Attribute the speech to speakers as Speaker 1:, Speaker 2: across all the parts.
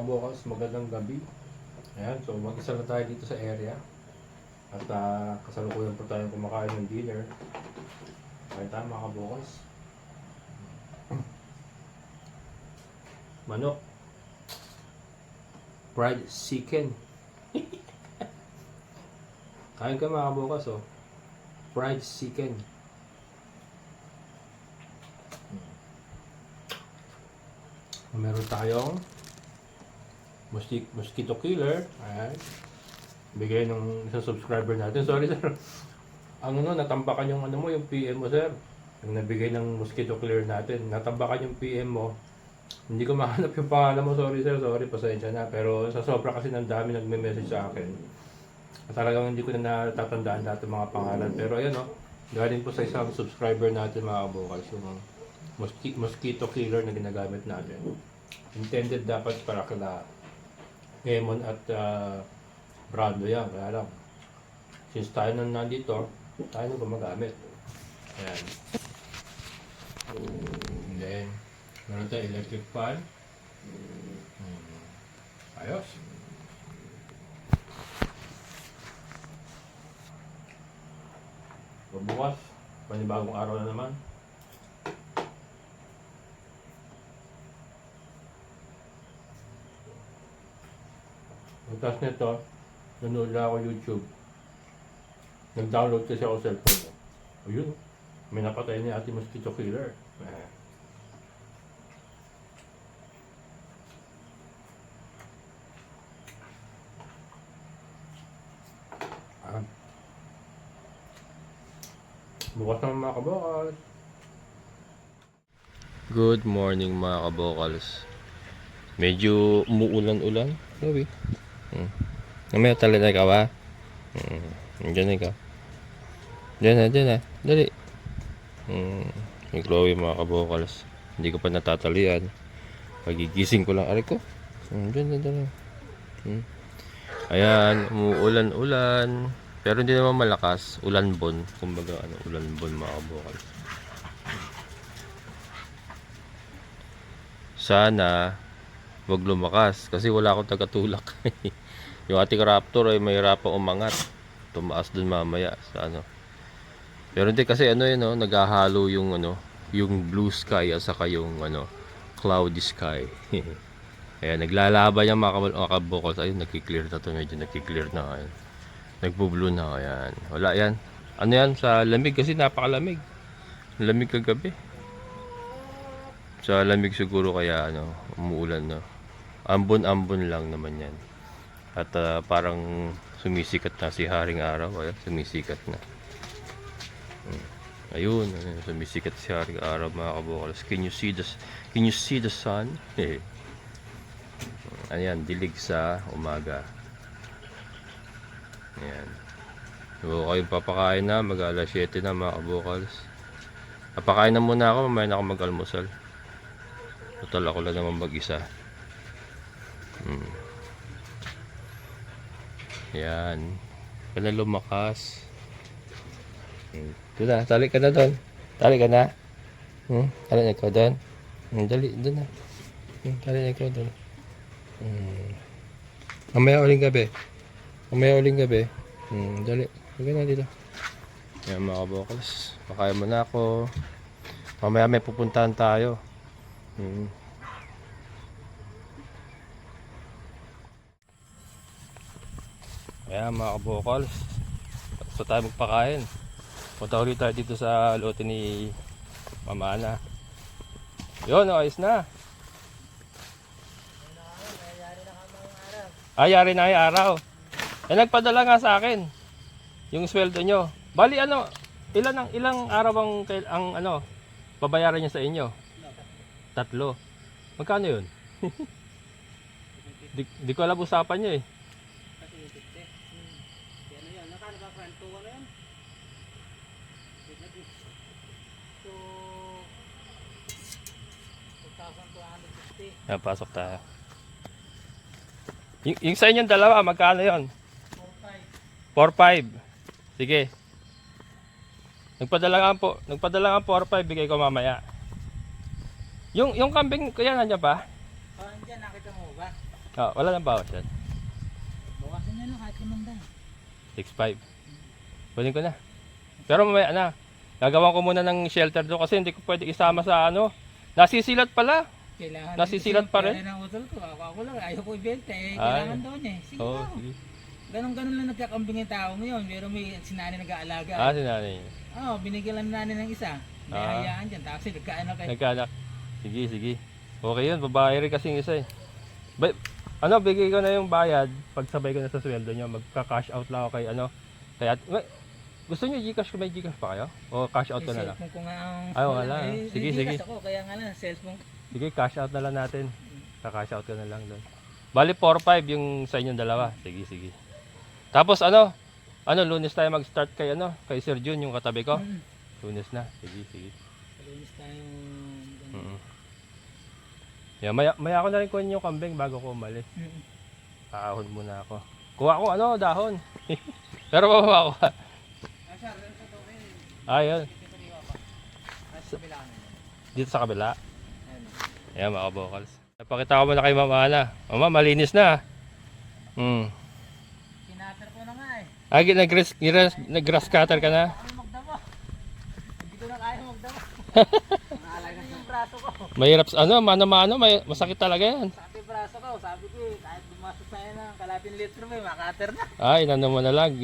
Speaker 1: kabukas, magandang gabi. Ayan, so mag-isa na tayo dito sa area. At kasalukuyan po tayong kumakain ng dinner. Kain tayo mga kabukas. Manok. Fried chicken. Kain ka mga kabukas, oh. Fried chicken. Meron tayong mosquito killer. Ayan. Bigay ng isang subscriber natin. Sorry sir. Ang natambakan yung yung PM mo sir. Yung nabigay ng mosquito killer natin. Natambakan yung PM mo. Hindi ko mahanap yung pangalan mo. Sorry sir. Sorry. Pasensya na. Pero sa sobra kasi ng dami nagme-message sa akin. Talagang hindi ko na natatandaan lahat ng mga pangalan. Pero ayan galing po sa isang subscriber natin mga kabukal. Yung mosquito killer na ginagamit natin. Intended dapat para kala Emon at Brando yan. Kaya lang, since tayo nandito, tayo na gumagamit. Ayan. And then, meron tayo electric fan. Ayos. Bukas, panibagong araw na naman. Tapos nito, nanood lang ako YouTube. Nag-download kasi ako sa cellphone ko. O yun, may napatay ni ating mosquito killer. Bukas naman mga kabokals.
Speaker 2: Good morning mga kabokals. Medyo umuulan-ulan. Sabi. Namaya talaga ka ba? Diyan ka. Diyan na. Dali. May Chloe mga kabokals. Hindi ko pa natatalian. Pagigising ko lang. Aray ko. Diyan na. Ayan. Umuulan-ulan. Pero hindi naman malakas. Ulan-bon. Kumbaga ulan-bon mga kabokals. Sana wag lumakas kasi wala akong tagatulak. Yung ating Raptor ay mahirapang umangat. Tumaas dun mamaya sa Pero hindi kasi naghahalo yung yung blue sky at saka yung cloudy sky. Ayan, naglalaban yung mga kabukals. Ayun, nagki-clear na to, medyo nagki-clear na ayun. Nagbo-blue na ayan. Wala yan. Yan sa lamig kasi napakalamig. Lamig kagabi. Sa lamig siguro kaya umuulan Ambon-ambon lang naman yan. At parang sumisikat na si Haring Araw. Ayan, sumisikat na. Ayun, sumisikat si Haring Araw mga kabukals. Can you see the sun? Ayan, dilig sa umaga. Ayan. So, kayong papakain na. Mag-alas 7 na mga kabukals. Papakain na muna ako. Mamaya na ako mag-almusal. Total ako lang naman mag-isa. Yan. Kaya lumakas. Doon na. Tali ka na doon. Tali ka na. Tali na ikaw doon. Dali. Doon na. Tali na ikaw doon. Mamaya uling gabi. Dali. Huwag na dito. Yan mga kabokals. Pakain mo na ako. Mamaya may pupuntahan tayo. Ayan mga kabokals, so tayo magpakain. Punta ulit tayo dito sa lote ni Mama Ana. Yun, ayos na. Yari na yung araw. Nagpadala nga sa akin yung sweldo nyo. Bali ilang araw ang babayaran niya sa inyo? 3. Magkano yun? di ko alam usapan nyo pasok tayo. Yung sa inyong dalawa, magkano yun? 4-5. Sige. Nagpadala nga 4-5, bigay ko mamaya. Yung kambing, kaya nandiyan pa?
Speaker 3: Nandiyan, nakita mo ba?
Speaker 2: Ah, wala nang bawas yan.
Speaker 3: Bawasan niya lang kahit 500.
Speaker 2: 6.5. Kunin ko na. Pero mamaya na. Gagawan ko muna ng shelter doon kasi hindi ko pwede isama sa ano. Nasisilat pala.
Speaker 3: Kailangan
Speaker 2: Nasisilat pa rin?
Speaker 3: Kailangan ng utol ko. Ako lang. Ayaw ko ibenta eh.
Speaker 2: Ay.
Speaker 3: Kailangan doon eh. Sige
Speaker 2: Oo,
Speaker 3: daw.
Speaker 2: sige.
Speaker 3: Ganon lang nagkakambing yung tao ngayon. Pero may sinani nag-aalaga.
Speaker 2: Ah, sinanay.
Speaker 3: Oo, binigyan lang nani ng isa. May
Speaker 2: Ah.
Speaker 3: hayaan dyan. Tapos nagkaanak kayo.
Speaker 2: Nagkaanak. Sige, sige. Okay yun, babae rin kasing isa eh. Ano, bigay ko na yung bayad. Pagsabay ko na sa sweldo nyo, magka-cash out lang ako kay ano. Kaya, gusto nyo Gcash ko, may Gcash pa kayo? O cash out ko na lang?
Speaker 3: Cellphone ko nga ang...
Speaker 2: Ay, wala. Sige, sige.
Speaker 3: Ako, kaya nga lang, cellphone ko.
Speaker 2: Sige, cash out na lang natin. Ka-cash out ko na lang doon. Bali 4-5 yung sa inyong dalawa. Sige, sige. Tapos Lunes tayo mag-start kay kay Sir Jun, yung katabi ko. Lunes na. Sige, sige.
Speaker 3: Lunes tayong...
Speaker 2: Yeah, maya ako na rin kunin yung kambing bago ko umalis. Kaahon muna ako. Kuha ko dahon. Pero bababa ko. Ayun. Dito sa kabila. Ayan mga vocals. Napakita ko muna kay Mama Ana. Mama, malinis na.
Speaker 3: Kinater ko na nga eh.
Speaker 2: Nag-grass cutter ka na?
Speaker 3: Ako magdamo. Hindi ko na kaya magdamo. Naalaga yung braso ko.
Speaker 2: Mahirap mano-mano, masakit talaga yan.
Speaker 3: Sabi yung braso ko, sabi ko kahit bumasok tayo ng kalapin litro may makater na.
Speaker 2: Ay, inano mo na lang.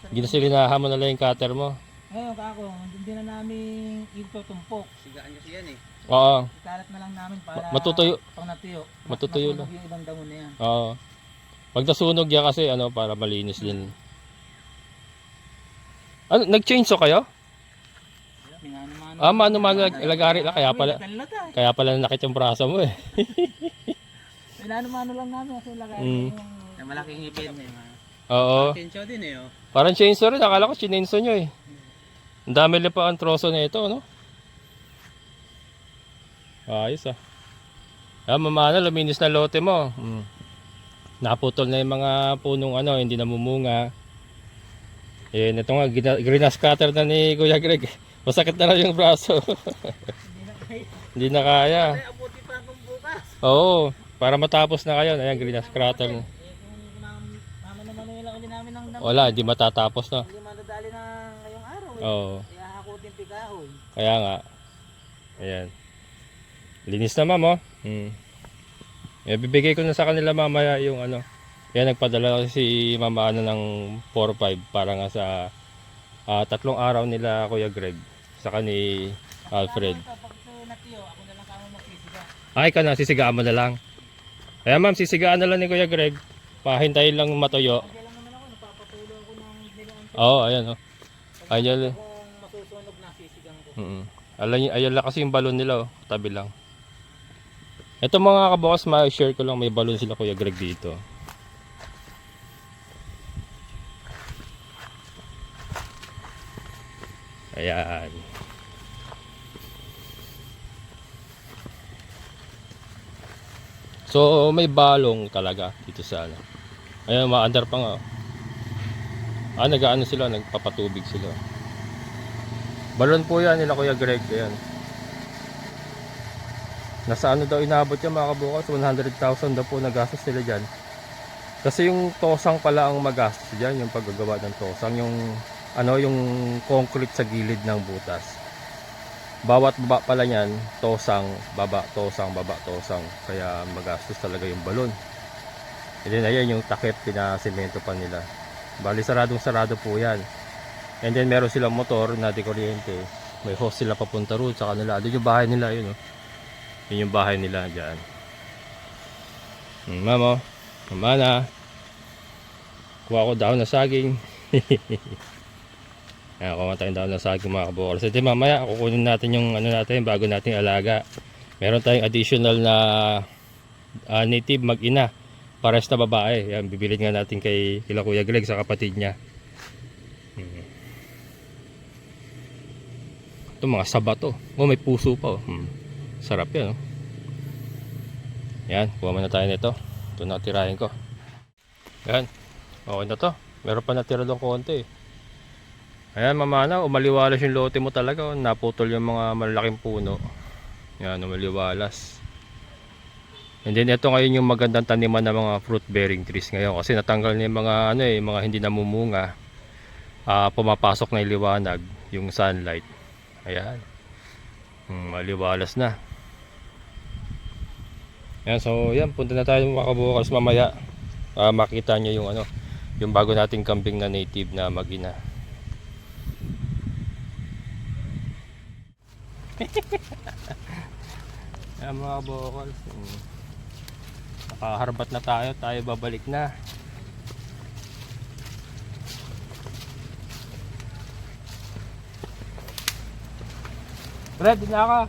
Speaker 2: Ginasilinahan mo na lang yung cutter mo.
Speaker 3: Ngayon kako, hindi na namin itutumpok. Sigaan kasi yan eh.
Speaker 2: Oo.
Speaker 3: Ikalat na lang namin para
Speaker 2: Matutuyo.
Speaker 3: pang natuyo.
Speaker 2: Matutuyo lang.
Speaker 3: Yung ibang damo na yan.
Speaker 2: Oo. Pag nasunog yan kasi para malinis din. Nag-chainsaw kayo? Mano-mano lagari lang kaya pala nakit yung braso mo eh.
Speaker 3: Mano lang namin kasi lagay yung malaking ipin eh.
Speaker 2: Oo.
Speaker 3: Chainsaw din eh oh.
Speaker 2: Parang chainsaw rin, akala ko chainsaw nyo eh. Ang dami lang pa ang troso na ito, no? Ayos ah. Mama, luminis na lote mo. Naputol na yung mga punong hindi namumunga. Eh, ito nga, greenhouse cutter na ni Kuya Greg. Masakit na lang yung braso. Hindi na kaya.
Speaker 3: Abuti pa itong bukas.
Speaker 2: Oo, para matapos na kayo. Ayan, greenhouse cutter na.
Speaker 3: Mama naman nila ulit namin ng damo.
Speaker 2: Wala, hindi matatapos na.
Speaker 3: Hindi madadali na ngayong araw eh.
Speaker 2: Oo.
Speaker 3: Kaya hakutin pikahoy.
Speaker 2: Kaya nga. Ayan. Linis na ma'am oh. Bibigay ko na sa kanila mamaya yung Kaya nagpadala kasi si Mama ng 4-5 para nga sa 3 araw nila Kuya Greg. Saka ni Alfred.
Speaker 3: Pag natiyo, ako na lang kamo magsisiga.
Speaker 2: Ay ka na, sisigaan mo na lang. Kaya ma'am, sisigaan na lang ni Kuya Greg. Pahintayin lang matuyo.
Speaker 3: Kaya lang naman ako, napapatulo ako ng niluan.
Speaker 2: Oo, ayan oh. Ayan.
Speaker 3: Kung masusunog na sisigang ko.
Speaker 2: Ayan lang kasi yung balon nila oh. Tabi lang. Ito mga kabukas, ma-share ko lang, may balon sila Kuya Greg dito. Ayan. So may balong talaga dito sa Ayan, maandar pa nga. Sila, nagpapatubig sila. Balon po yan nila Kuya Greg, ayan. Nasa daw inabot yan mga kabukas, 100,000 daw po nagastos nila dyan. Kasi yung tosang pala ang magastos dyan, yung paggagawa ng tosang, yung concrete sa gilid ng butas. Bawat baba pala niyan, tosang, baba, tosang, baba, tosang. Kaya magastos talaga yung balon. And then ayan yung takip, pinasemento pa nila. Bali sarado po yan. And then meron silang motor na di kuryente. May hose sila papunta roon sa kanila. Doon yung bahay nila, yun oh. Yun yung bahay nila dyan. Mama, mama na. Kuha ko daon na saging. Ayan, kuha tayong daon na saging mga kabukal. So mamaya kukunin natin yung natin bago nating alaga. Meron tayong additional na native mag-ina. Pares na babae. Yan, bibilin nga natin kay Kuya Greg sa kapatid niya. Ito mga saba to. Oh, may puso pa oh. Sarap yan oh. Yan, kuha muna tayo nito. Ito natirahin ko. Yan, okay na to. Meron pa natira doon konti. Ayan mamana, umaliwalas yung lote mo talaga oh. Naputol yung mga malalaking puno. Yan, umaliwalas. And then ito ngayon yung magandang taniman ng mga fruit bearing trees ngayon kasi natanggal na yung mga ano eh, mga hindi namumunga. Pumapasok na yung liwanag, yung sunlight. Ayan. Maliwalas na. Ayan, so yan, punta na tayo mga kabukals mamaya. Makita nyo yung ano, yung bago nating kambing na native na mag-ina. Ayan mga kabukals. Nakaharbat na tayo babalik na. Ready na ka?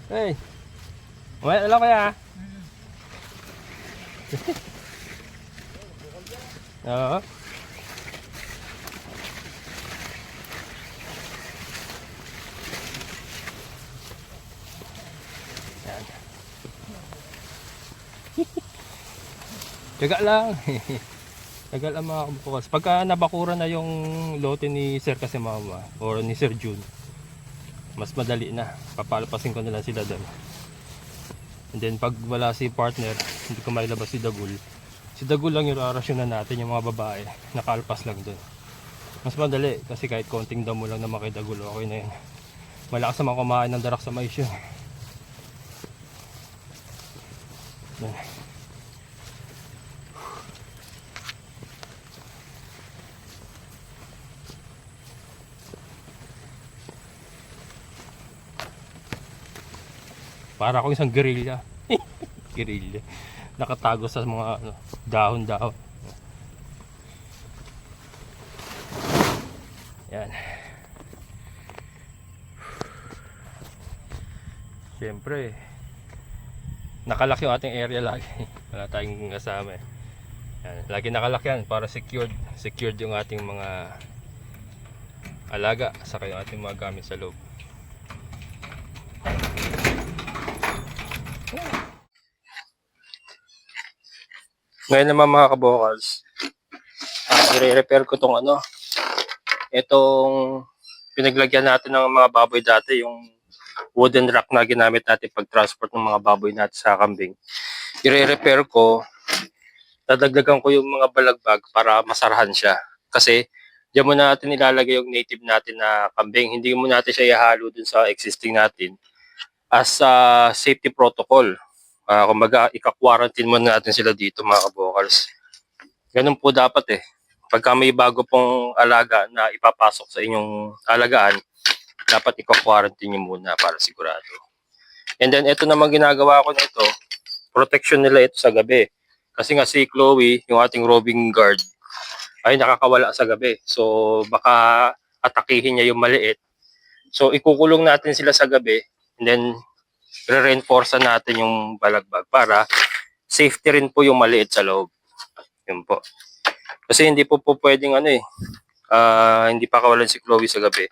Speaker 2: Hey. Umayat na lang kaya. Oo. Yan. Tiyaga lang. Tagal ang mga kabukas. Pagka nabakuran na yung lote ni Sir kasi mama or ni Sir June, mas madali na. Papalapasin ko na lang sila doon. And then pag wala si partner, hindi ko mailabas si Dagul. Si Dagul lang yung arasyonan natin, yung mga babae. Nakalpas lang doon. Mas madali kasi kahit konting damo lang naman kay Dagul, okay na yun. Malakas naman kumain ng darak sa mais yun. Yan. Para akong isang guerrilla. Guerrilla. Nakatago sa mga ano, dahon-dahon. Yan. Siyempre, nakalaki yung ating area lagi. Wala tayong kasama eh. Yan. Lagi nakalaki yan para secured. Secured yung ating mga alaga. Saka yung ating mga gamit sa loob. Ngayon naman mga kabokals, i-repair ko tong ano, itong pinaglagyan natin ng mga baboy dati, yung wooden rack na ginamit natin pag-transport ng mga baboy natin sa kambing. I-repair ko, dadagdagan ko yung mga balagbag para masarahan siya. Kasi diyan mo natin ilalagay yung native natin na kambing, hindi mo natin siya ihalo dun sa existing natin as a safety protocol. Kumbaga, ika-quarantine muna natin sila dito mga kabokals. Ganun po dapat eh. Pagka may bago pong alaga na ipapasok sa inyong alagaan, dapat ika-quarantine nyo muna para sigurado. And then, ito naman ginagawa ko nito, protection nila ito sa gabi. Kasi nga si Chloe, yung ating roving guard, ay nakakawala sa gabi. So, baka atakihin niya yung maliit. So, ikukulong natin sila sa gabi, and then, re-reinforce natin yung balagbag para safety rin po yung maliit sa loob. Yun po. Kasi hindi po pwedeng ano eh, hindi pa kawalan si Chloe sa gabi.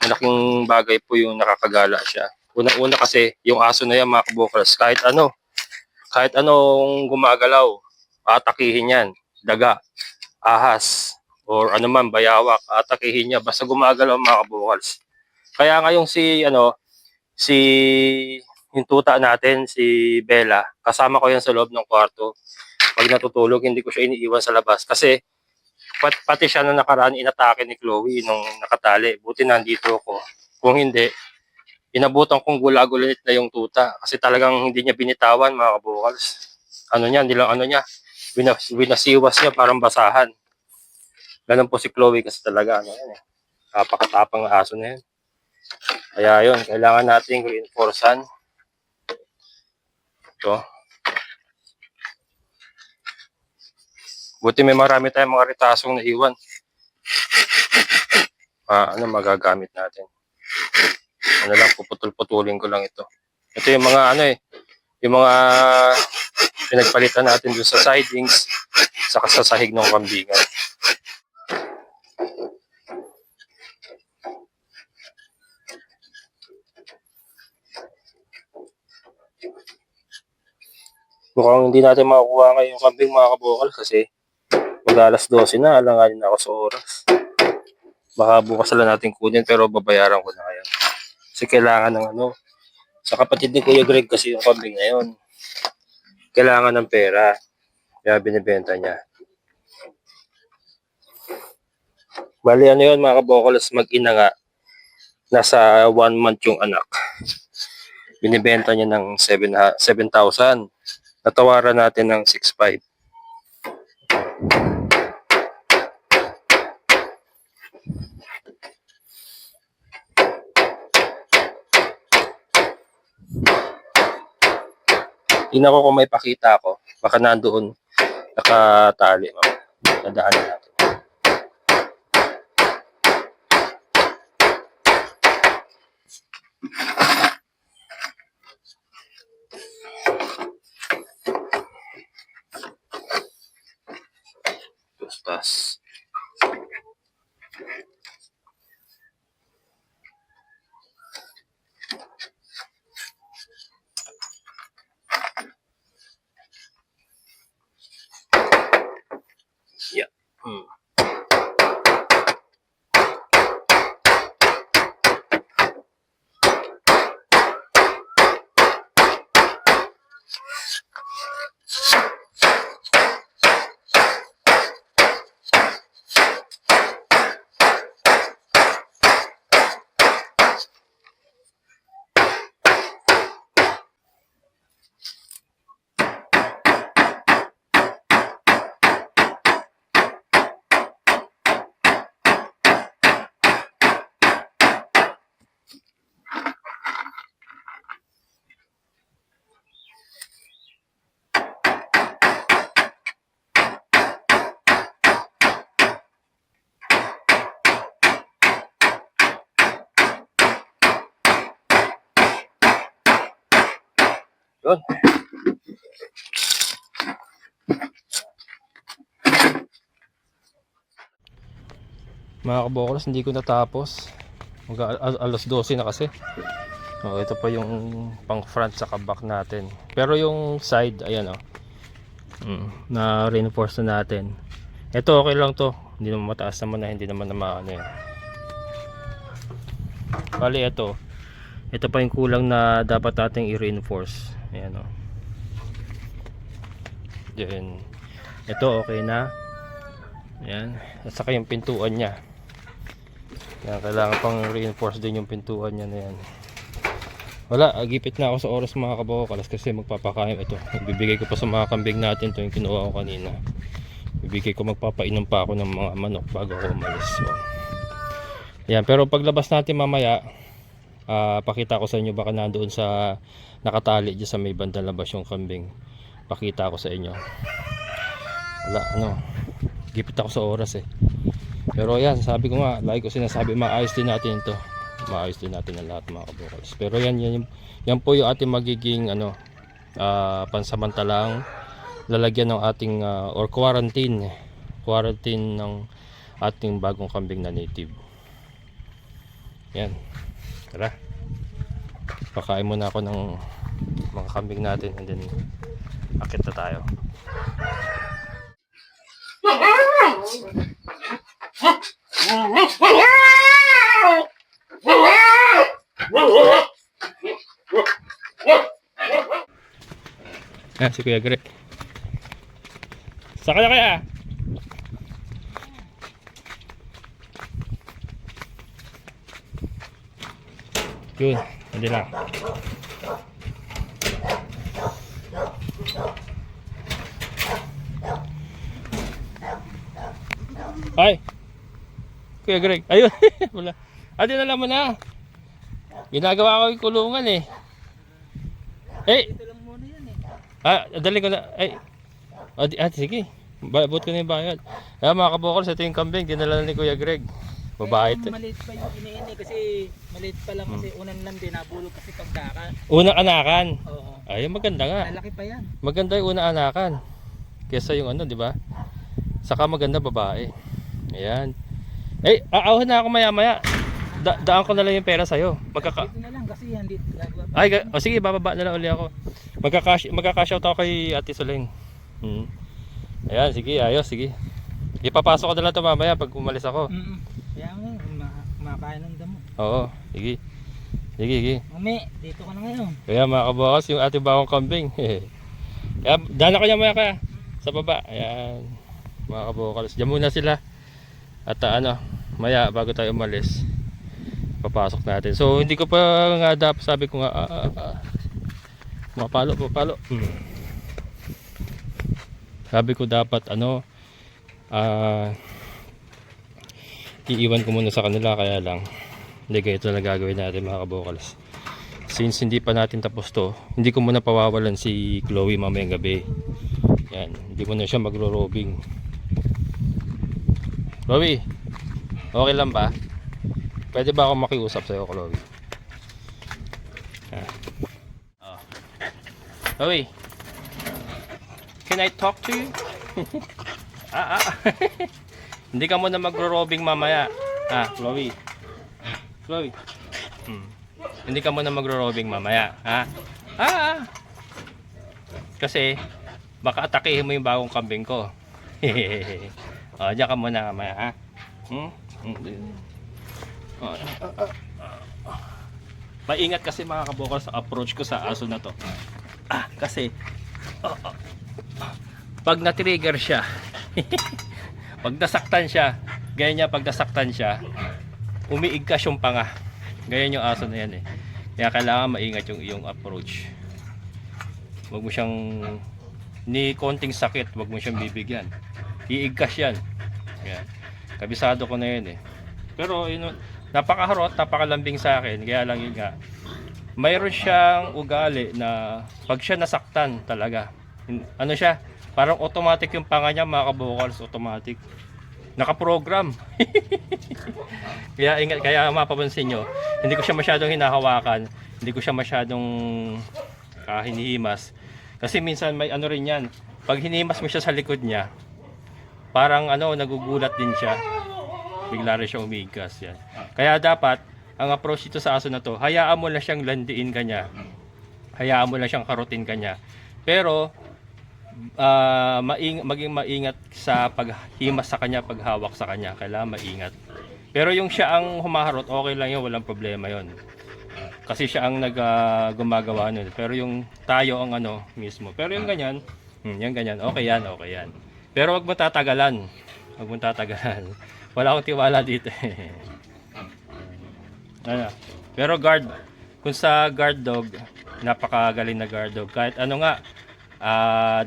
Speaker 2: Malaking bagay po yung nakakagala siya. Una-una kasi yung aso na yan mga kabukals, kahit anong gumagalaw, atakihin yan. Daga, ahas, or ano man, bayawak, atakihin niya. Basta gumagalaw mga kabukals. Kaya ngayong yung tuta natin, si Bella, kasama ko yan sa loob ng kwarto. Pag natutulog, hindi ko siya iniiwan sa labas. Kasi pati siya na nakaraan, inatake ni Chloe nung nakatali. Buti nandito ako. Kung hindi, inabutan kong gulagulit na yung tuta. Kasi talagang hindi niya binitawan mga kabukals. Winasiwas niya parang basahan. Ganun po si Chloe kasi talaga. Kapakatapang aso na yan. Kaya yun, kailangan nating reinforcean. Ito. Buti may marami tayong mga ritasong naiwan. Magagamit natin. Puputol-putulin ko lang ito. Ito yung mga yung mga pinagpalitan natin doon sa sidings, saka sa sahig ng kambingan. Mukhang hindi natin makukuha ngayong kambing mga kabukal kasi mag-alas 12 na, alanganin ako sa oras. Baka bukas lang natin kunin pero babayaran ko na ngayon. Kasi kailangan ng ano. Sa kapatid ni Kuya Greg kasi yung kambing na yun. Kailangan ng pera. Kaya binibenta niya. Bali ano yun mga kabokolas, mag-ina nga. Nasa 1 month yung anak. Binibenta niya ng 7,000. Natawaran natin ng 6,500. Tingnan ko kung may pakita ako. Baka nandoon nakatali. Nadaanan natin. Tustas. Yeah. Yun. Mga kabokolas, hindi ko natapos. Alas 12 na kasi. Ito pa yung pang front sa back natin. Pero yung side, ayan na reinforce na natin. Ito okay lang to. Hindi naman mataas naman na, hindi naman na maano yan. Bali ito. Ito pa yung kulang na dapat nating i-reinforce. Ayan Then, ito okay na. Ayan. At saka yung pintuan niya. Ayan, kailangan pang reinforce din yung pintuan niya na yan. Wala, agipit na ako sa oras mga kabokolas kasi magpapakain ito. Bibigay ko pa sa mga kambing natin ito yung kinuha ko kanina. Bibigay ko, magpapainom pa ako ng mga manok bago ako umalis. So, ayan, pero paglabas natin mamaya, pakita ko sa inyo, baka nandoon sa nakatali dyan sa may bandang labas yung kambing. Pakita ko sa inyo. Wala, gipit ako sa oras pero ayan, sabi ko nga, lagi ko sinasabi, maayos din natin ito. Maayos din natin ang lahat mga kabokolas. Pero yan po yung ating magiging pansamantalang lalagyan ng ating or quarantine ng ating bagong kambing na native. Yan. Tara. Pakain muna ako ng mga kambing natin and then akit na tayo. Si Kuya Greg. Saka na kaya? Yun, hindi lang. Ay! Kuya Greg, ayun. Wala. Adi na naman na. Ginagawa ko yung kulungan
Speaker 3: Ito lang muna yan
Speaker 2: dali ko na. Sige. Buot ko na yung bayad. Mga kabokolas, ito yung kambing. Dinala ni Kuya Greg. Babae ito.
Speaker 3: Maliit pa yung iniini kasi maliit pa lang kasi unang lang din nabulog kasi pagdakan.
Speaker 2: Unang anakan.
Speaker 3: Oo.
Speaker 2: Ay, maganda nga.
Speaker 3: Malaki pa yan.
Speaker 2: Maganda yung unang anakan. Kesa yung di ba? Saka maganda babae. Ayan. Aawan na ako maya-maya. Daan ko na lang yung pera sa'yo.
Speaker 3: Dito na lang kasi yan dito.
Speaker 2: Sige, bababa na lang ulit ako. Magkaka-shout ako kay Ate Soleng. Ayan, sige, ayos, sige. Ipapasok ko na lang ito mamaya pag umalis ako.
Speaker 3: Kaya nga, Kumakain ng damo.
Speaker 2: Oo, sige. Sige.
Speaker 3: Mami, dito ka na ngayon.
Speaker 2: Kaya mga kabukas, yung ating bagong kambing. Kaya, dala ko niya maya kaya. Sa baba. Ayan. Mga kabukas. Diyan muna sila. At maya, bago tayo umalis, papasok natin. So, hindi ko pa nga dapat, sabi ko nga, mapalo. Sabi ko dapat, iiwan ko muna sa kanila, kaya lang hindi ganito na gagawin natin mga kabokals. Since hindi pa natin tapos to, hindi ko muna pawawalan si Chloe mamayang gabi. Yan, hindi muna siya magro-robing. Chloe, okay lang ba? Pwede ba ako makiusap sa'yo, Chloe? Chloe, can I talk to you? Hindi ka muna magro-robing mamaya. Chloe. Hindi ka muna magro-robing mamaya. Kasi baka atakihin mo yung bagong kambing ko. Diyan ka muna mamaya, Maingat kasi mga kabokal sa approach ko sa aso na to. Kasi pag na-trigger siya, pag nasaktan siya, ganyan niya, pag nasaktan siya, umiigkas yung panga. Ganyan yung aso na yan Kaya kailangan maingat yung iyong approach. Huwag mo siyang ni konting sakit, huwag mo siyang bibigyan. Iigkas yan. Yan. Kabisado ko na yun Pero napakaharot, napakalambing sa akin. Kaya lang yun nga, mayroon siyang ugali na pag siya nasaktan talaga, siya, parang automatic yung panga niya, mga kabokals, automatic. Nakaprogram. Kaya ingat, kaya mapapansin nyo, hindi ko siya masyadong hinahawakan, hindi ko siya masyadong hinihimas. Kasi minsan may rin yan, pag hinihimas mo siya sa likod niya, parang nagugulat din siya. Bigla rin siya umigas yan. Kaya dapat, ang approach dito sa aso na to, hayaan mo lang siyang landiin ka niya. Hayaan mo lang siyang karutin ka niya. Pero, maging maingat sa paghimas sa kanya, paghawak sa kanya. Kailangan maingat. Pero yung siya ang humaharot, okay lang yun, walang problema yun. Kasi siya ang gumagawa nun. Pero yung tayo ang mismo. Pero yung ganyan, okay yan. Pero wag mo tatagalan. Wala akong tiwala dito. Pero guard, kung sa guard dog, napakagaling na guard dog. Kahit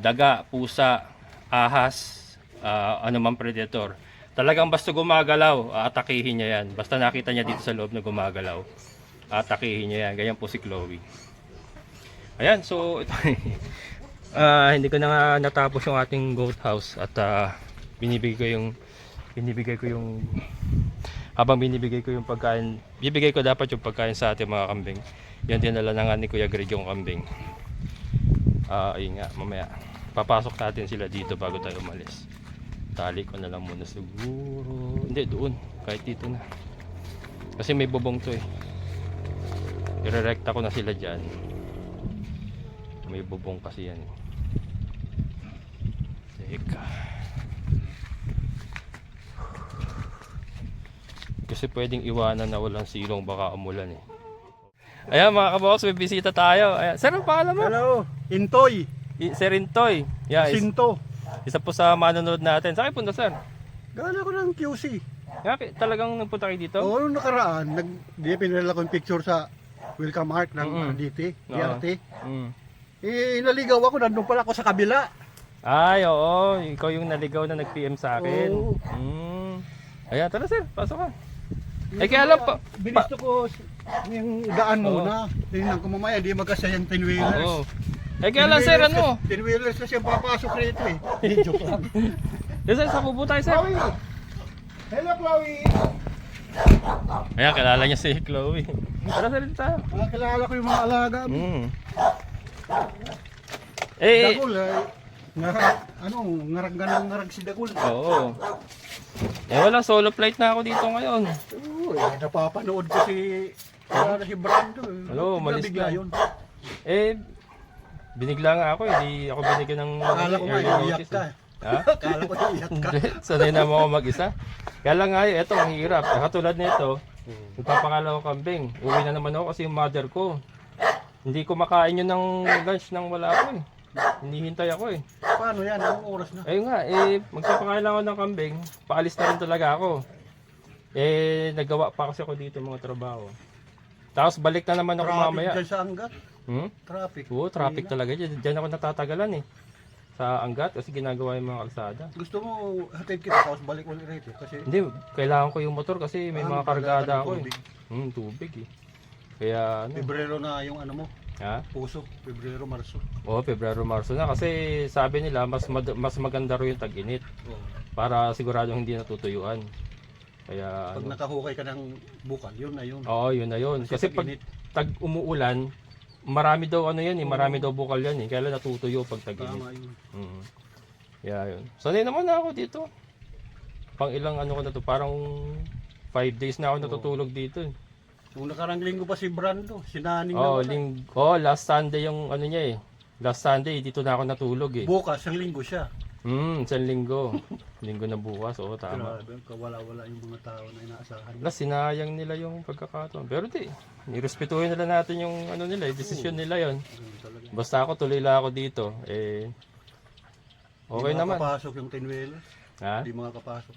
Speaker 2: daga, pusa, ahas, anumang predator, talagang basta gumagalaw, atakihin niya yan. Basta nakita niya dito sa loob na gumagalaw, atakihin niya yan. Ganyan po si Chloe. Ayan, so ito, hindi ko na nga natapos yung ating goat house at binibigay ko yung habang binibigay ko yung pagkain, bibigay ko dapat yung pagkain sa ating mga kambing. Yan dinala na nga ni Kuya Greg yung kambing. Ayun nga, mamaya papasok natin sila dito bago tayo umalis. Tali ko na lang muna siguro. Hindi, doon, kahit dito na, kasi may bubong to irerekta ko na sila dyan. May bubong kasi yan Teka, kasi pwedeng iwanan na walang silong, baka umulan Ayan mga kabox, may bisita tayo. Ayan. Sir, ang pangalan mo?
Speaker 4: Hello, Intoy.
Speaker 2: Sir Intoy. Yeah,
Speaker 4: Sinto.
Speaker 2: isa po sa manonood natin. Saan kayo punta, sir?
Speaker 4: Gala ko ng QC.
Speaker 2: Talagang nagpunta kayo dito?
Speaker 4: Oo, nung nakaraan, pinadala ko yung picture sa Welcome Art ng DRT. Naligaw ako, nandun pala ako sa kabila.
Speaker 2: Ay, oo. Ikaw yung naligaw na nag-PM sa akin.
Speaker 4: Oo.
Speaker 2: Ayan, tara sir, pasok ka. Kaya lang pa.
Speaker 4: Binisto ko yung daan muna. Tingnan ko mamaya, di magkasya yung 10-wheelers.
Speaker 2: Oo. Kaya lang sir,
Speaker 4: 10-wheelers na siya papasok rito Joke lang.
Speaker 2: Sir, sa kubo tayo sir.
Speaker 4: Chloe! Hello, Chloe!
Speaker 2: Ayan, kilala niya si Chloe. Tara sir, dito tayo.
Speaker 4: Kilala ko yung mga alaga mo. Dagol ngarag si Dagol.
Speaker 2: Oo. Wala, solo flight na ako dito ngayon.
Speaker 4: Oo, napapanood ko si Brando.
Speaker 2: Hello, malis
Speaker 4: bigla
Speaker 2: ka.
Speaker 4: yun.
Speaker 2: Binigla nga ako, hindi ako binigyan ng
Speaker 4: Akala ko
Speaker 2: early
Speaker 4: iiyak
Speaker 2: notice,
Speaker 4: ka.
Speaker 2: Ha?
Speaker 4: Akala ko iiyak ka.
Speaker 2: Hindi, sanay naman ako mag-isa. Kaya lang nga, ito ang hirap. Katulad nito,
Speaker 1: Magpapangalawang kambing. Uwi na naman ako kasi yung mother ko. Hindi ko makain yun ng lunch nang wala ako eh. Hinihintay ako eh.
Speaker 4: Paano yan? Anong oras na?
Speaker 1: Ayun nga, magpapakailangan ng kambing. Paalis na rin talaga ako. Nagawa pa kasi ako dito mga trabaho. Tapos balik na naman ako mamaya.
Speaker 4: Traffic dyan sa Angat. Traffic.
Speaker 1: Oo, traffic talaga. Diyan ako natatagalan eh. Sa Angat kasi ginagawa yung mga kalsada.
Speaker 4: Gusto mo hatid kita tapos balik ulit rito kasi
Speaker 1: Hindi, kailangan ko yung motor kasi may mga kargada ako eh.
Speaker 4: tubig.
Speaker 1: Tubig eh. Kaya ano.
Speaker 4: Pebrero na yung ano mo,
Speaker 1: Ha?
Speaker 4: puso. Pebrero, Marso.
Speaker 1: Oo, Pebrero, Marso na kasi sabi nila mas maganda raw yung tag-init para siguradong hindi natutuyuan. Kaya
Speaker 4: Pag
Speaker 1: ano.
Speaker 4: nakahukay ka ng bukal, yun na yun.
Speaker 1: Oo, yun na yun. Kasi pag
Speaker 4: tag-init,
Speaker 1: tag umuulan, marami daw ano yan eh, marami daw bukal yan eh. Kaya natutuyo pag tag-init.
Speaker 4: tama yun.
Speaker 1: Kaya yun. Sanay naman na ako dito. Pang ilang ano ko na to, parang 5 days na ako natutulog dito eh.
Speaker 4: Nung nakarang linggo pa si Brando, sinaning
Speaker 1: Oh,
Speaker 4: na
Speaker 1: last Sunday yung ano niya eh. Last Sunday dito na ako natulog eh.
Speaker 4: bukas, ang linggo siya.
Speaker 1: Isang linggo. Linggo na bukas, oo tama.
Speaker 4: Grabe, kawala-wala yung mga tao na inaasahan.
Speaker 1: Wala, sinayang nila yung pagkakataon. Pero di, nirespetuhin nila natin yung ano nila, desisyon nila yon.
Speaker 4: Ganun talaga.
Speaker 1: Basta ako tuloy lang ako dito, okay
Speaker 4: Di
Speaker 1: naman.
Speaker 4: makakapasok yung tinwheeler.
Speaker 1: Ha?
Speaker 4: Hindi makakapasok.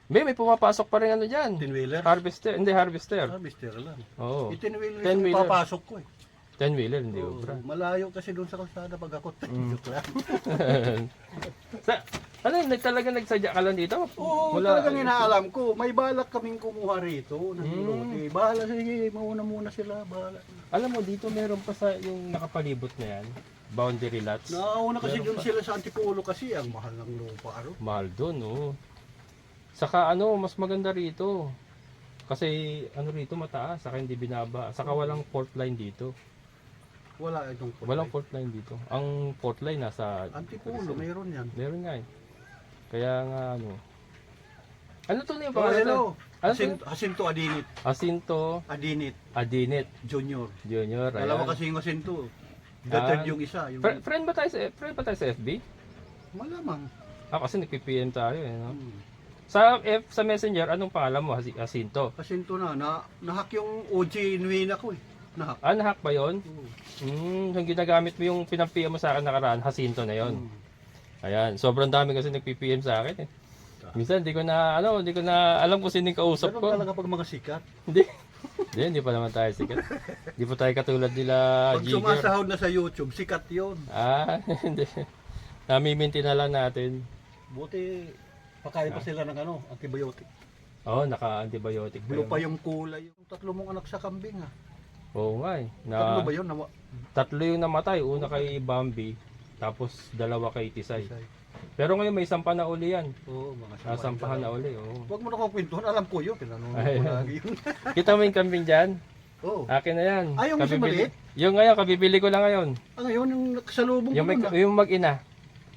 Speaker 1: May pumapasok pa rin ano dyan.
Speaker 4: Tinwheeler?
Speaker 1: Harvester, hindi harvester.
Speaker 4: Harvester lang.
Speaker 1: Oo.
Speaker 4: Itinwheeler
Speaker 1: 10
Speaker 4: yung
Speaker 1: wheeler.
Speaker 4: papasok ko eh.
Speaker 1: 10-wheeler, hindi
Speaker 4: Oo,
Speaker 1: obra.
Speaker 4: malayo kasi doon sa kalsada pag ako. Joke lang.
Speaker 1: Ano, talaga nagsadya ka lang dito?
Speaker 4: Oo, talagang inaalam ko. May balak kaming kumuha rito ng lote. Bahala, sige, mauna muna sila. Bahala.
Speaker 1: Alam mo, dito meron pa sa yung nakapalibot na yan. Boundary lots.
Speaker 4: Nauna kasi doon sila sa Antipolo kasi ang mahal ng lupa. Ano?
Speaker 1: Mahal doon, oh. Saka ano, mas maganda rito. Kasi ano rito mataas, saka hindi binaba. Saka walang fault line dito.
Speaker 4: Wala itong
Speaker 1: Walang fault line dito. Ang fault line nasa
Speaker 4: Antipolo, mayroon yan.
Speaker 1: meron nga eh. Kaya nga ano. Ano to na yung
Speaker 4: Oh,
Speaker 1: pangalan?
Speaker 4: hello.
Speaker 1: Ano to?
Speaker 4: Jacinto Adinit.
Speaker 1: Jacinto
Speaker 4: Adinit
Speaker 1: Adinit
Speaker 4: Junior.
Speaker 1: Junior.
Speaker 4: Dalawa
Speaker 1: Ayan.
Speaker 4: kasi yung Jacinto.
Speaker 1: Ah.
Speaker 4: Dated yung isa. Yung
Speaker 1: Friend ba tayo sa FB?
Speaker 4: malamang.
Speaker 1: Kasi nagpi-PM tayo eh. No?
Speaker 4: Hmm.
Speaker 1: Sa Messenger, anong pangalan mo? Jacinto.
Speaker 4: Jacinto nahack yung OG Nuena ko eh. Nahack.
Speaker 1: Nahack ba yun?
Speaker 4: Oo.
Speaker 1: Yung ginagamit mo yung pinag-PM mo sa akin nakaraan, Jacinto na yon. Ayan, sobrang dami kasi nagpi-PM sa akin eh. Minsan hindi ko na alam kung sino yung kausap
Speaker 4: Ganun
Speaker 1: ko.
Speaker 4: talaga pag mga sikat.
Speaker 1: Hindi pa naman tayo sikat. Hindi pa tayo katulad nila
Speaker 4: Pag
Speaker 1: Jigger.
Speaker 4: sumasahod na sa YouTube, sikat yon.
Speaker 1: Hindi. Nami-maintain na lang natin.
Speaker 4: Buti, pakain pa sila ng antibiotic.
Speaker 1: Oo, naka-antibiotic pa
Speaker 4: Blue
Speaker 1: yun.
Speaker 4: pa yung kulay. Yung tatlo mong anak sa kambing ha.
Speaker 1: Oo nga eh.
Speaker 4: Tatlo ba yun?
Speaker 1: Tatlo yung namatay. Una kay Bambi, tapos dalawa kay Tisay. Pero ngayon may sampa na uli yan.
Speaker 4: Oo, mga
Speaker 1: Nasampahan na uli. Oo.
Speaker 4: Huwag mo na kong kwentuhan, alam ko yun. Pinanonood
Speaker 1: Ay.
Speaker 4: ko lagi yun.
Speaker 1: Kita mo yung kambing dyan?
Speaker 4: Oo.
Speaker 1: Akin na yan.
Speaker 4: Ay, yung maliit?
Speaker 1: Yung ngayon, kabibili ko lang ngayon.
Speaker 4: Ngayon, yung nakasalubong
Speaker 1: Yung,
Speaker 4: ko nun,
Speaker 1: yung mag-ina.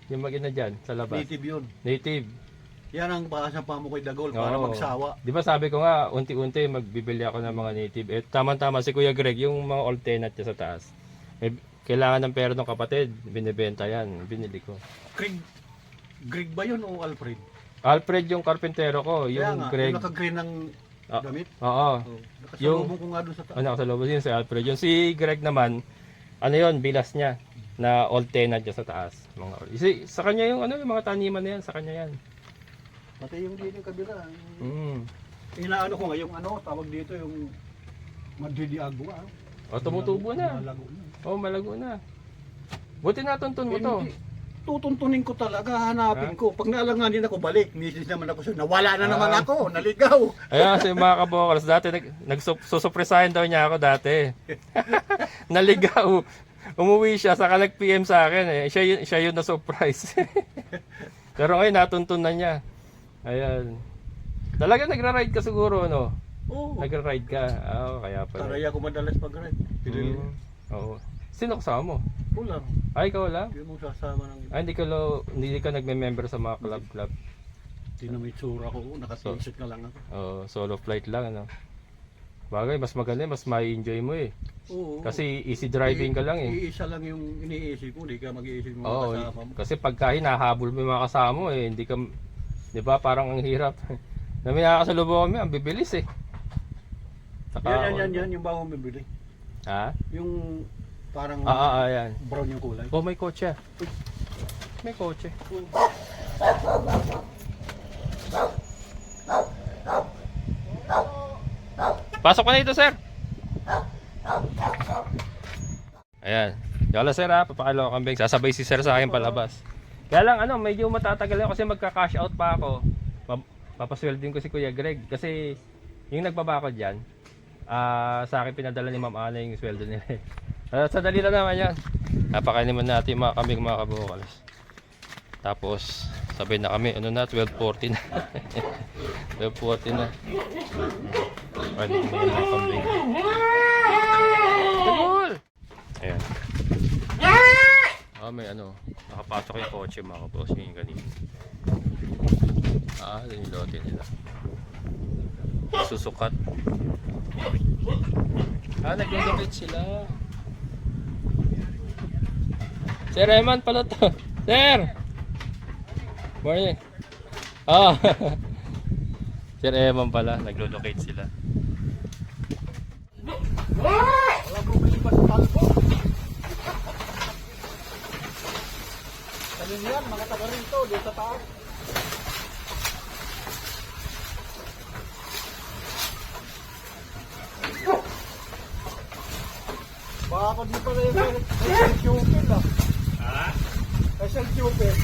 Speaker 1: Yung mag-ina dyan, sa labas.
Speaker 4: native yun.
Speaker 1: Native.
Speaker 4: Yan ang pakasapa mo kay Dagol para
Speaker 1: Oo.
Speaker 4: magsawa.
Speaker 1: Di ba sabi ko nga, unti-unti magbibili ako ng mga native. Tama-tama si Kuya Greg, yung mga alternate niya sa taas. Kailangan ng pera ng kapatid, binibenta yan, binili ko.
Speaker 4: Greg ba yun o Alfred?
Speaker 1: Alfred yung karpentero ko,
Speaker 4: Kaya
Speaker 1: yung
Speaker 4: nga,
Speaker 1: Greg.
Speaker 4: yung naka-green ng damit.
Speaker 1: Oo.
Speaker 4: Nakasalubong ko nga doon sa taas.
Speaker 1: Ano ako sa loob yun si Alfred. Yung si Greg naman, ano yun, bilas niya na old tenant niya sa taas. Sa kanya yung ano, yung mga taniman na yan, sa kanya yan.
Speaker 4: Pati yung dito yung kabila.
Speaker 1: Mm.
Speaker 4: Ko nga yung tawag dito yung Madrid Agua.
Speaker 1: Tumutubo na.
Speaker 4: Malago na.
Speaker 1: Malago na. Buti natuntun mo to.
Speaker 4: Hindi. Tutuntunin ko talaga, hanapin ko. Pag naalanganin ako, balik. Misis naman ako siya. Nawala na naman ako. Naligaw.
Speaker 1: Ayan kasi mga kabokals, dati nagsusupresahin daw niya ako dati. Naligaw. Umuwi siya, saka nag-PM sa akin eh. Siya yun na surprise. Pero ngayon natuntun na niya. Ayan. Talaga nagra-ride ka siguro, no?
Speaker 4: Oo.
Speaker 1: Nagra-ride ka. Kaya pala.
Speaker 4: Taraya ko madalas pag-ride.
Speaker 1: Oo. Sino kasama mo?
Speaker 4: Kulang.
Speaker 1: Ay, ikaw lang?
Speaker 4: Hindi mo sasama ng
Speaker 1: Hindi ka nagme-member sa mga club.
Speaker 4: Hindi na may tsura ko. Naka-t-shirt na lang ako.
Speaker 1: Solo flight lang, ano? Bagay, mas maganda, mas ma-enjoy mo eh.
Speaker 4: Oo.
Speaker 1: Kasi easy driving ka lang eh.
Speaker 4: Iisa lang yung iniisip ko. Hindi ka mag-iisip ng mga
Speaker 1: Oo,
Speaker 4: kasama mo.
Speaker 1: kasi pagka hinahabol mo yung mga kasama mo eh, hindi ka, di ba, parang ang hirap. Na may nakakasalubong kami, ang bibilis eh.
Speaker 2: Saka,
Speaker 4: Yan, yung bago bibili.
Speaker 2: Ha?
Speaker 4: Yung parang
Speaker 2: Yan.
Speaker 4: brown yung kulay.
Speaker 2: Oh, may kotse. May kotse. Pasok ka na dito, sir. Ayan. Yala, sir, ha. Papakalaw ko kambing. Sasabay si sir sa akin palabas. Kaya lang, medyo matatagal ako kasi magka-cash out pa ako. Papasweldin ko si Kuya Greg. Kasi yung nagbaba ko dyan, sa akin pinadala ni Ma'am Ana yung sweldo nila. Sadali lang naman yan. Napakain naman natin yung mga kambing, mga kabukalas. Tapos, sabay na kami. Ano na? 12:40 na. 12:40 na. Pwede ko na yung kambing. Tagol! Ayan. May nakapasok yung kotse, mga boss. Yung ganito. Yun yung lote nila. Susukat. Nag-dedicate sila. Sir Eman pala to. Sir! Morning. Sir Eman pala, naglo-locate sila.
Speaker 4: Wala problema sa talbo. Kanina yan, mga taga rito, doon sa taas. Baka di pala yung self-chupin ah. Ha? Ay self-chupin.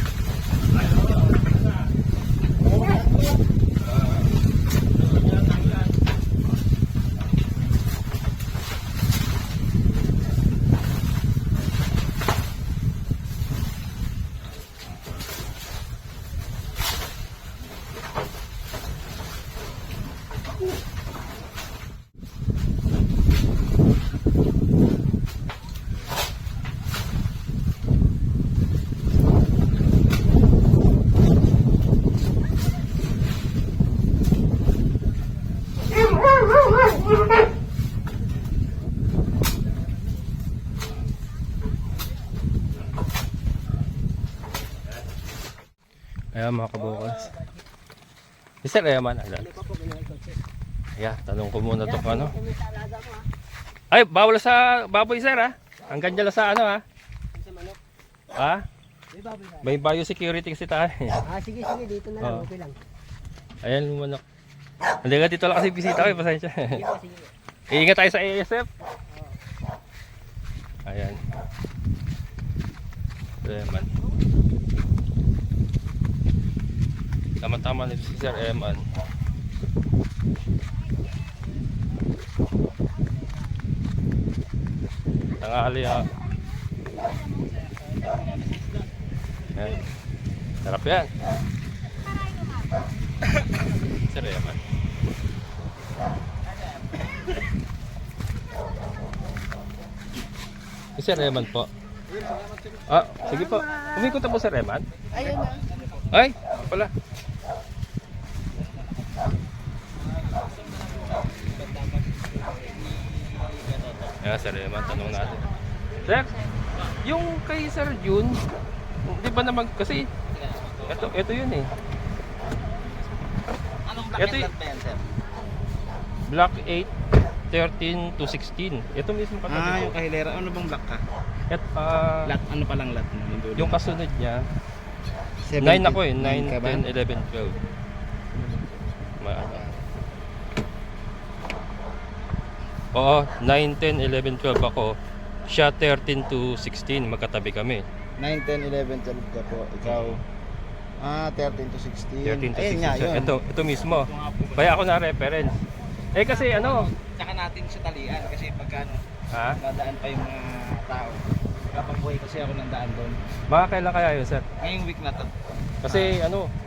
Speaker 2: Ayan, mga kabukas. Sir Eman, tanong ko muna to ano. Ay, bawal sa baboy, sir, ha? Hanggang dyan lang sa ha? May biosecurity kasi tayo.
Speaker 3: Sige, dito na lang, okay lang.
Speaker 2: Ayan, lumanok. Hindi nga, dito lang kasi bisita ko, pasensya. Iingat tayo sa ASF. Ayan. Eman. Tama-tama nito si Sir Eman. Tanghali ha. Ayan. Sarap yan. Sir Eman. Sir Eman po. Sige po. Umikot na po Sir Eman.
Speaker 3: Ayun na.
Speaker 2: Ay, pala. Sir Eman, tanong natin. Sir, yung kay Sir June, di ba naman kasi ito yun eh.
Speaker 3: Anong
Speaker 2: Ito
Speaker 3: black ba yan, sir?
Speaker 2: Black 8, 13 to 16. Ito mismo katabi
Speaker 3: Yung kahilera. Ano bang black ka?
Speaker 2: Lat,
Speaker 3: Ano palang lat?
Speaker 2: yung kasunod niya, 9 ako eh, 9, 10, 11, 12. Oo, 9, 10, 11, 12 ako. Siya 13 to 16, magkatabi kami.
Speaker 3: 9, 10, 11, 12 ka po. Ikaw, 13 to 16.
Speaker 2: 13 to 16.
Speaker 3: Ayun nga, yun.
Speaker 2: Ito mismo. Kaya ako na reference. Kasi
Speaker 3: Tsaka natin sa talian kasi pagkano,
Speaker 2: ha?
Speaker 3: dadaan pa yung mga tao. Kapag buhay kasi ako ng daan doon.
Speaker 2: Mga kailan kaya yun, sir?
Speaker 3: Ngayong week na to.
Speaker 2: Kasi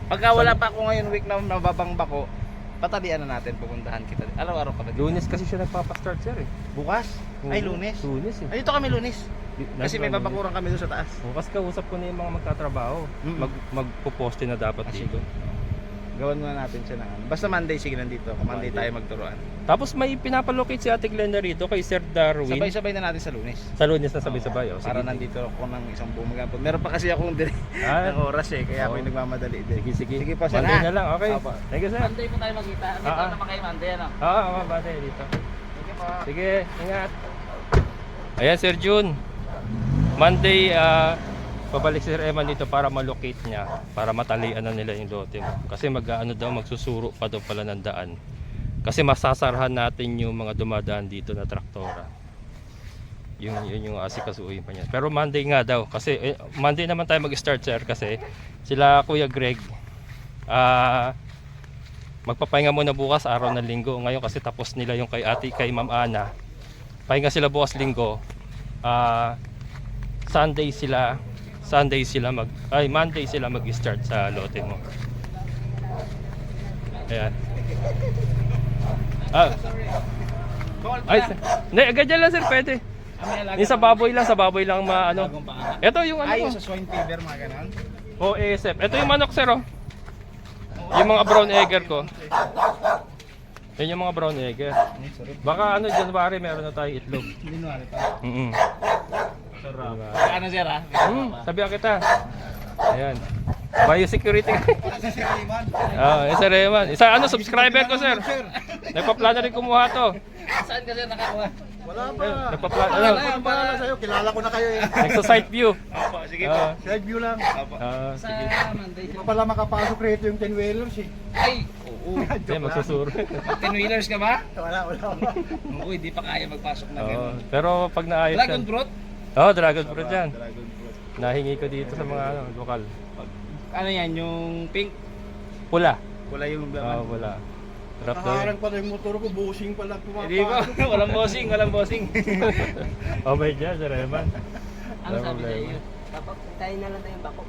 Speaker 3: Pagka wala pa ako ngayon week na nababang bako, patalian na natin, pupuntahan kita. Araw-araw ka ba dito?
Speaker 2: Lunes kasi siya nagpapastart, sir eh.
Speaker 3: Bukas? Ay, Lunes?
Speaker 2: Lunes eh.
Speaker 3: Ay, dito kami Lunes. Kasi may babakuran kami doon sa taas.
Speaker 2: Bukas kausap ko na yung mga magtatrabaho. Magpo-poste na dapat dito.
Speaker 3: Gawan muna natin siya ng ano. Basta Monday, sige nandito. Monday tayo magturuan.
Speaker 2: Tapos may pinapalocate si Ate Glenda rito kay Sir Darwin.
Speaker 3: Sabay-sabay na natin sa Lunes.
Speaker 2: Sa Lunes na sabay-sabay.
Speaker 3: Para nandito ako ng isang buong magapon. Meron pa kasi akong ng oras kaya ako yung nagmamadali din.
Speaker 2: Sige.
Speaker 3: Sige pa, sir,
Speaker 2: Monday
Speaker 3: ha?
Speaker 2: na lang, okay.
Speaker 3: Opo.
Speaker 2: Thank you, sir.
Speaker 3: Monday po tayo magkita. Dito naman kayo Monday, ano?
Speaker 2: Oo, Monday dito. Sige, ingat. Ayan, Sir Jun. Monday, pabalik si Sir Eman dito para malocate niya. Para matalian na nila yung lote mo. Kasi magsusuro pa daw pala ng daan. Kasi masasarhan natin yung mga dumadaan dito na traktora. Yun yung asikasuhin pa niya. Pero Monday nga daw. Kasi Monday naman tayo mag-start, sir. Kasi sila Kuya Greg, magpapahinga muna bukas, araw ng linggo. Ngayon kasi tapos nila yung kay Ma'am Ana. Pahinga sila bukas linggo. Monday sila mag-start sa lote mo. Ayan. Hindi, ganyan lang sir, pwede. Yung sa baboy lang maano. Ito yung ano
Speaker 3: Ay,
Speaker 2: ko.
Speaker 3: sa swine fever, mga ganon.
Speaker 2: O ASF. Ito yung manok sir oh. Yung mga brown egger ko. Yan yung mga brown egger. Baka ano, January meron na tayo itlog.
Speaker 3: January pa.
Speaker 2: Sarap.
Speaker 3: Ano sir ha?
Speaker 2: Sabihan kita. Ayan. Biosecurity. Sir Eman. Isa ano, subscriber ko sir. Nagpa-plano rin kumuha to.
Speaker 3: Saan ka sir nakakuha?
Speaker 4: Wala pa.
Speaker 2: Nagpa-plano.
Speaker 4: Ano ba sa'yo? Kilala ko na kayo eh.
Speaker 2: Nagsa-site view.
Speaker 3: Opo, sige po.
Speaker 4: Side view lang.
Speaker 3: Sa
Speaker 2: Sige.
Speaker 3: Monday.
Speaker 4: Hindi pa pala makapasok rito yung 10-wheelers eh.
Speaker 3: Ay, oo.
Speaker 2: Hindi, magsusuro.
Speaker 3: 10 wheelers ka ba?
Speaker 4: Wala.
Speaker 3: Oo, hindi pa kaya magpasok na gano'n.
Speaker 2: Pero pag naayos
Speaker 3: Dragon
Speaker 2: yan.
Speaker 3: fruit?
Speaker 2: Dragon fruit yan. Nahingi ko dito sa mga lokal.
Speaker 3: Ano yan, yung pink?
Speaker 2: Pula.
Speaker 3: Wala yung
Speaker 2: Wala. Sarap daw
Speaker 4: Nakaharang
Speaker 2: yun.
Speaker 4: pala yung motor ko, busing pala
Speaker 3: Hindi ko,
Speaker 4: pumapasok.
Speaker 3: walang bossing.
Speaker 2: Okay dyan, Sir Eman.
Speaker 3: Ano sabi sa iyo?
Speaker 5: Kapag tayo na lang tayong bako.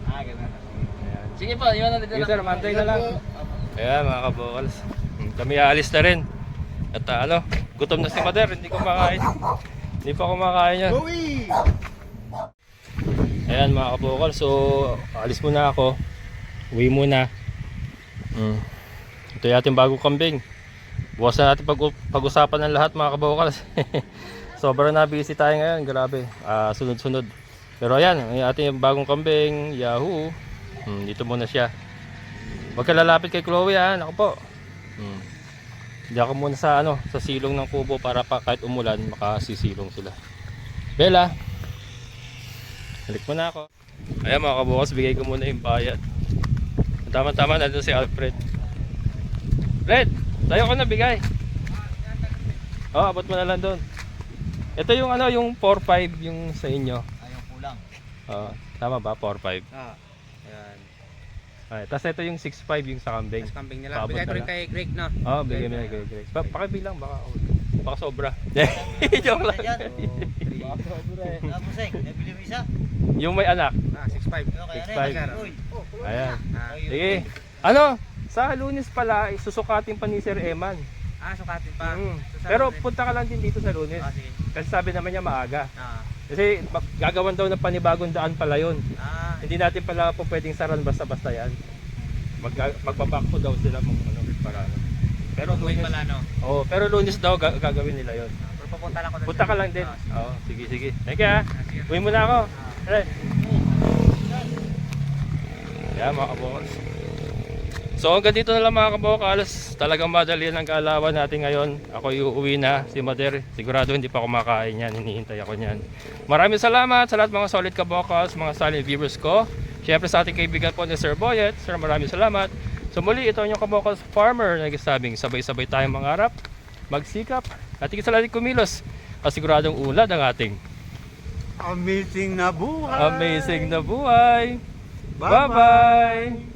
Speaker 3: Ganun.
Speaker 2: Ayan.
Speaker 3: Sige po, yun na dito
Speaker 2: Sige
Speaker 3: lang.
Speaker 2: sir, mantay na lang. Ayan mga kabokals. Kami aalis na rin. At gutom na si Mader, hindi ko makain. Hindi pa kumakain yan.
Speaker 4: Joey!
Speaker 2: Ayan mga kabokals, so alis muna ako. Uwi muna. Ito yung ating bagong kambing. Bukas na natin pag-usapan ng lahat mga kabokals. Sobrang na busy tayo ngayon, grabe. Sunod-sunod. Pero ayan, yung ating bagong kambing, Yahoo. Dito muna siya. Huwag ka lalapit kay Chloe ha, naku po. Hindi ako muna sa sa silong ng kubo para pa kahit umulan makasisilong sila. Bella, balik muna ako. Ayan mga kabukas, bigay ko muna yung bayad. Tama-tama na si Alfred. Fred, tayo ko na bigay. Abot mo na lang doon. Ito yung yung 4-5 yung sa inyo.
Speaker 3: Ayaw kulang.
Speaker 2: Tama ba? 4-5.
Speaker 3: Ayan.
Speaker 2: Tapos ito yung 6-5 yung sa kambing.
Speaker 3: Kambing
Speaker 2: nila. Bigay ko rin
Speaker 3: kay Greg na.
Speaker 2: Bigay mo na kay Greg. Pakibilang baka sobra. Joke lang.
Speaker 5: Museng, nabili mo isa?
Speaker 2: Yung may anak.
Speaker 3: 6'5".
Speaker 2: 6'5". Ayan. Sige. Sa Lunes pala, susukatin pa ni Sir Eman.
Speaker 3: Sukatin pa.
Speaker 2: Pero punta ka lang din dito sa Lunes.
Speaker 3: Sige.
Speaker 2: Kasi sabi naman niya maaga. Kasi gagawan daw ng panibagong daan pala yun. Hindi natin pala po pwedeng saran basta-basta yan. Magpapakpo daw sila para Pero Lunes pala pero Lunes daw gagawin nila yun.
Speaker 3: Pero pupunta lang ako doon.
Speaker 2: Punta ka lang din. Sige. Thank you ha. Uwi muna ako. Alright. Yan mga kabokals. So hanggang dito na lang mga kabokals. Talagang madali ang kaalawan natin ngayon. Ako uuwi na, si Mader. Sigurado hindi pa kumakain yan. Hinihintay ako niyan. Maraming salamat sa lahat mga solid kabokals, mga solid viewers ko. Siyempre sa ating kaibigan po ni Sir Boyet. Sir, maraming salamat. So muli, ito yung kabokals farmer na nagsasabing sabay-sabay tayong mangarap, magsikap, at higit sa lahat kumilos. At siguradong ulad ang ating
Speaker 4: Amazing na buhay!
Speaker 2: amazing na buhay.
Speaker 4: Bye-bye.
Speaker 2: Bye-bye.